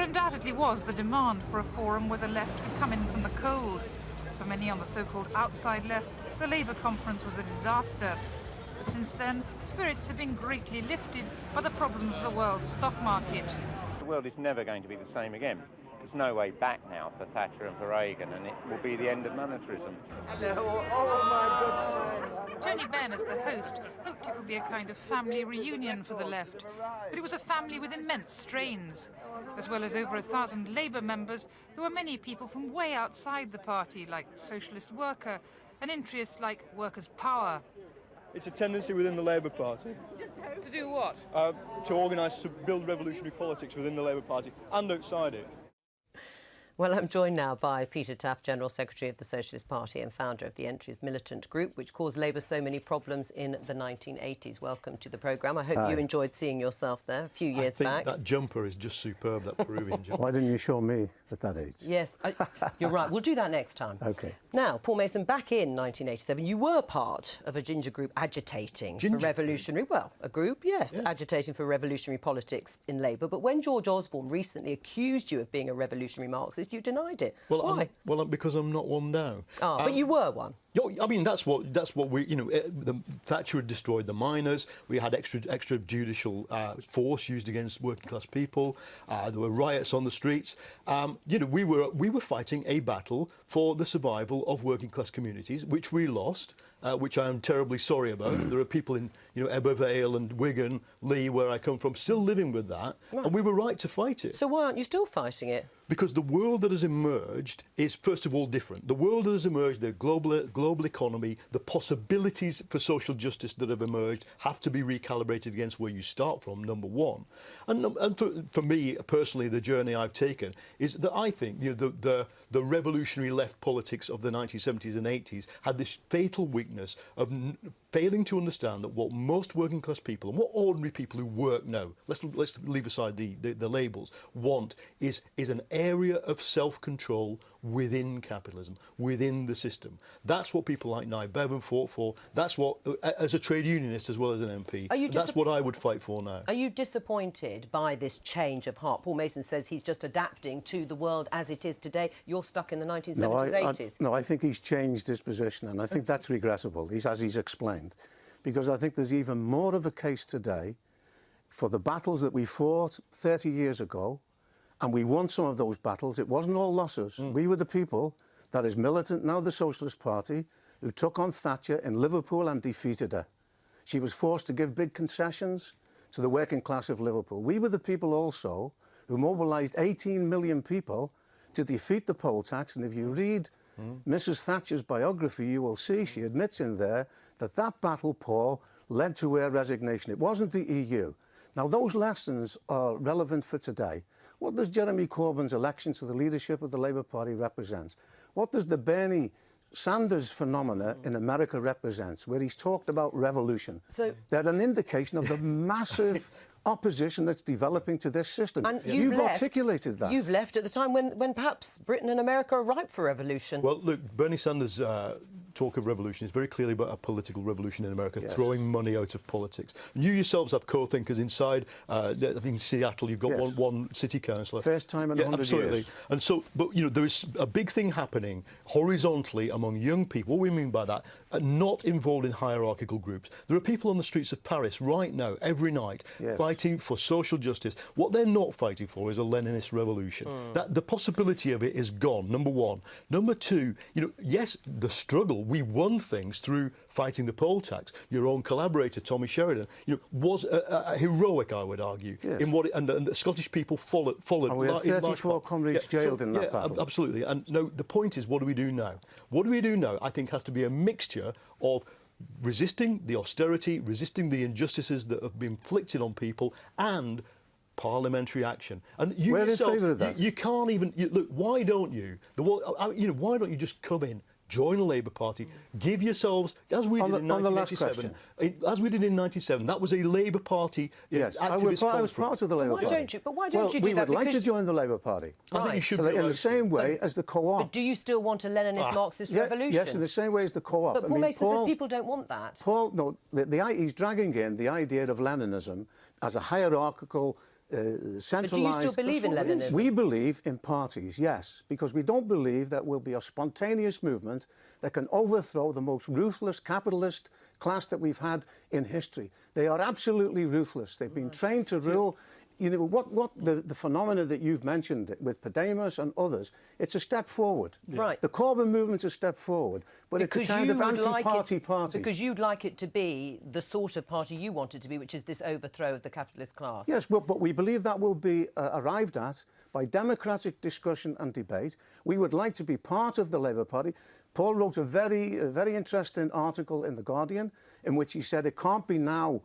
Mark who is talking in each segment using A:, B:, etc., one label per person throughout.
A: undoubtedly was the demand for a forum where the left could come in from the cold. For many on the so-called outside left, the Labour conference was a disaster. But since then, spirits have been greatly lifted by the problems of the world's stock market.
B: The world is never going to be the same again. There's no way back now for Thatcher and for Reagan, and it will be the end of monetarism.
A: Tony Benn, as the host, hoped it would be a kind of family reunion for the left. But it was a family with immense strains. As well as over 1,000 Labour members, there were many people from way outside the party, like Socialist Worker, and interests like Workers' Power.
C: It's a tendency within the Labour Party.
A: To do what?
C: To organise, to build revolutionary politics within the Labour Party and outside it.
D: Well, I'm joined now by Peter Taaffe, General Secretary of the Socialist Party and founder of the Entries militant group, which caused Labour so many problems in the 1980s. Welcome to the programme. I hope you enjoyed seeing yourself there a few years back.
E: That jumper is just superb, that Peruvian jumper.
F: Why didn't you show me at that age?
D: Yes, you're right. We'll do that next time.
F: OK.
D: Now, Paul Mason, back in 1987, you were part of a ginger group agitating for revolutionary... Well, a group, yes, agitating for revolutionary politics in Labour. But when George Osborne recently accused you of being a revolutionary Marxist, you denied it.
E: Well,
D: why?
E: Because I'm not one now.
D: But you were one.
E: I mean, that's what we, Thatcher had destroyed the miners. We had extrajudicial force used against working class people. There were riots on the streets. We were fighting a battle for the survival of working class communities, which we lost. Which I am terribly sorry about. There are people in, Ebervale and Wigan, Lee, where I come from, still living with that, and we were right to fight it.
D: So why aren't you still fighting it?
E: Because the world that has emerged is, first of all, different. The world that has emerged, the global economy, the possibilities for social justice that have emerged have to be recalibrated against where you start from, number one. And for me, personally, the journey I've taken is that I think the revolutionary left politics of the 1970s and 80s had this fatal weakness of failing to understand that what most working class people and what ordinary people who work now, let's leave aside the labels, want is an area of self-control within capitalism, within the system. That's what people like Nye Bevan fought for. That's what, as a trade unionist as well as an MP, that's what I would fight for now.
D: Are you disappointed by this change of heart? Paul Mason says he's just adapting to the world as it is today. You're stuck in the 1970s, 80s.
F: No, I think he's changed his position, and I think that's regressible, as he's explained, because I think there's even more of a case today for the battles that we fought 30 years ago, and we won some of those battles. It wasn't all losses. We were the people that is militant, now the Socialist Party, who took on Thatcher in Liverpool and defeated her. She was forced to give big concessions to the working class of Liverpool. We were the people also who mobilised 18 million people to defeat the poll tax, and if you read Mrs Thatcher's biography, you will see she admits in there that that battle, Paul, led to her resignation. It wasn't the EU. Now, those lessons are relevant for today. What does Jeremy Corbyn's election to the leadership of the Labour Party represent? What does the Bernie Sanders phenomena in America represents, where he's talked about revolution? So they're an indication of the massive opposition that's developing to this system.
D: And
F: you've articulated that.
D: You've left at the time when perhaps Britain and America are ripe for revolution.
E: Well, look, Bernie Sanders' talk of revolution is very clearly about a political revolution in America, throwing money out of politics. And you yourselves have co-thinkers inside. I think in Seattle you've got one city councillor.
F: First time in 100
E: absolutely.
F: years.
E: And so, but there is a big thing happening horizontally among young people. What we mean by that, not involved in hierarchical groups. There are people on the streets of Paris right now, every night, fighting for social justice. What they're not fighting for is a Leninist revolution. That the possibility of it is gone, number one. Number two, yes, the struggle, we won things through fighting the poll tax. Your own collaborator, Tommy Sheridan, was heroic, I would argue, in what and the Scottish people followed.
F: And we had 34 comrades jailed in that battle.
E: Absolutely. And no, the point is, what do we do now? What do we do now, I think, has to be a mixture of resisting the austerity, resisting the injustices that have been inflicted on people, and parliamentary action. And you yourself, you can't even look. Why don't you? Why don't you just come in? Join the Labour Party, give yourselves, as we did in 1997, as we did in 97, that was a Labour Party activist
F: I was part of the Labour Party.
D: But why don't you do
F: we
D: that?
F: would like to join the Labour Party.
E: I think you should
F: in the same way as the co-op.
D: But do you still want a Leninist Marxist revolution?
F: Yes, in the same way as the co-op.
D: But Paul Mason says people don't want that.
F: Paul, no, he's dragging in the idea of Leninism as a hierarchical centralised...
D: But do you still believe in Leninism?
F: We believe in parties, yes, because we don't believe that will be a spontaneous movement that can overthrow the most ruthless capitalist class that we've had in history. They are absolutely ruthless. They've been trained to rule. You know, what the phenomena that you've mentioned with Podemos and others, it's a step forward.
D: Right.
F: The Corbyn movement's a step forward, but
D: because
F: it's a kind of anti-party party.
D: Because you'd like it to be the sort of party you want it to be, which is this overthrow of the capitalist class.
F: Yes, but we believe that will be arrived at by democratic discussion and debate. We would like to be part of the Labour Party. Paul wrote a very interesting article in The Guardian in which he said it can't be now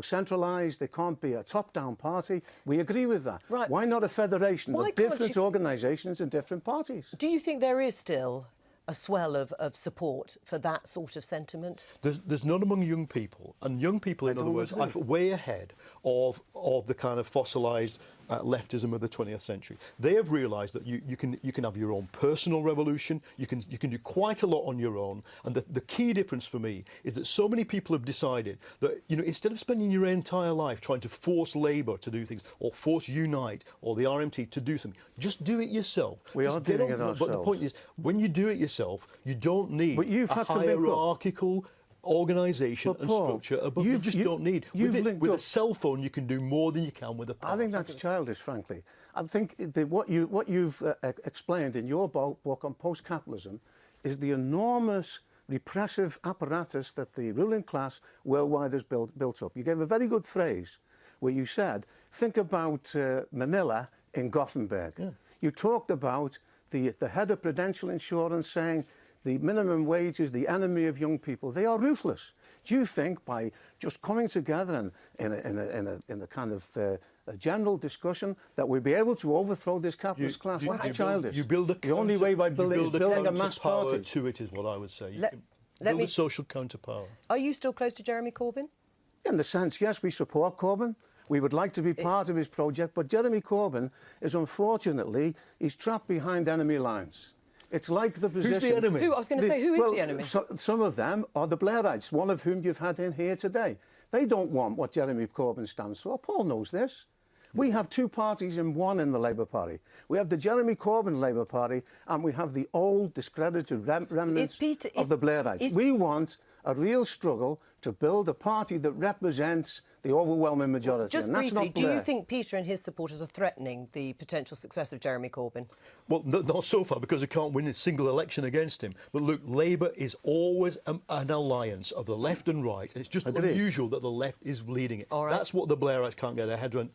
F: centralised. It can't be a top-down party. We agree with that.
D: Right.
F: Why not a federation of different organisations and different parties?
D: Do you think there is still a swell of support for that sort of sentiment?
E: There's none among young people, and young people, in other words, are way ahead of the kind of fossilised leftism of the 20th century. They have realised that you can have your own personal revolution. You can do quite a lot on your own. And the key difference for me is that so many people have decided that, you know, instead of spending your entire life trying to force Labour to do things or force Unite or the RMT to do something, just do it yourself.
F: We are doing it ourselves.
E: But the point is, when you do it yourself, you don't need a hierarchical organisation and structure above. You just don't need. With a cell phone, you can do more than you can with a party.
F: I think that's childish, frankly. I think what you've explained in your book on post-capitalism is the enormous repressive apparatus that the ruling class worldwide has built up. You gave a very good phrase where you said, think about Manila in Gothenburg. Yeah. You talked about the head of Prudential Insurance saying the minimum wage is the enemy of young people. They are ruthless. Do you think by just coming together and in a kind of a general discussion that we'll be able to overthrow this capitalist class? That's childish.
E: The
F: only way by building is building a mass party.
E: To it is what I would say. Build a social counterpower.
D: Are you still close to Jeremy Corbyn?
F: In the sense, yes, we support Corbyn. We would like to be part of his project, but Jeremy Corbyn is unfortunately, he's trapped behind enemy lines. It's like the position...
E: Who's the enemy?
D: I was going to say, who is the enemy?
F: Some of them are the Blairites, one of whom you've had in here today. They don't want what Jeremy Corbyn stands for. Paul knows this. We have two parties in one in the Labour Party. We have the Jeremy Corbyn Labour Party and we have the old, discredited remnants of the Blairites. We want a real struggle to build a party that represents the overwhelming majority.
D: Just
F: and that's
D: briefly,
F: not
D: do you think Peter and his supporters are threatening the potential success of Jeremy Corbyn?
E: Well, not so far, because they can't win a single election against him. But look, Labour is always an alliance of the left and right. It's just unusual that the left is leading it.
D: All right.
E: That's what the Blairites can't get their head around.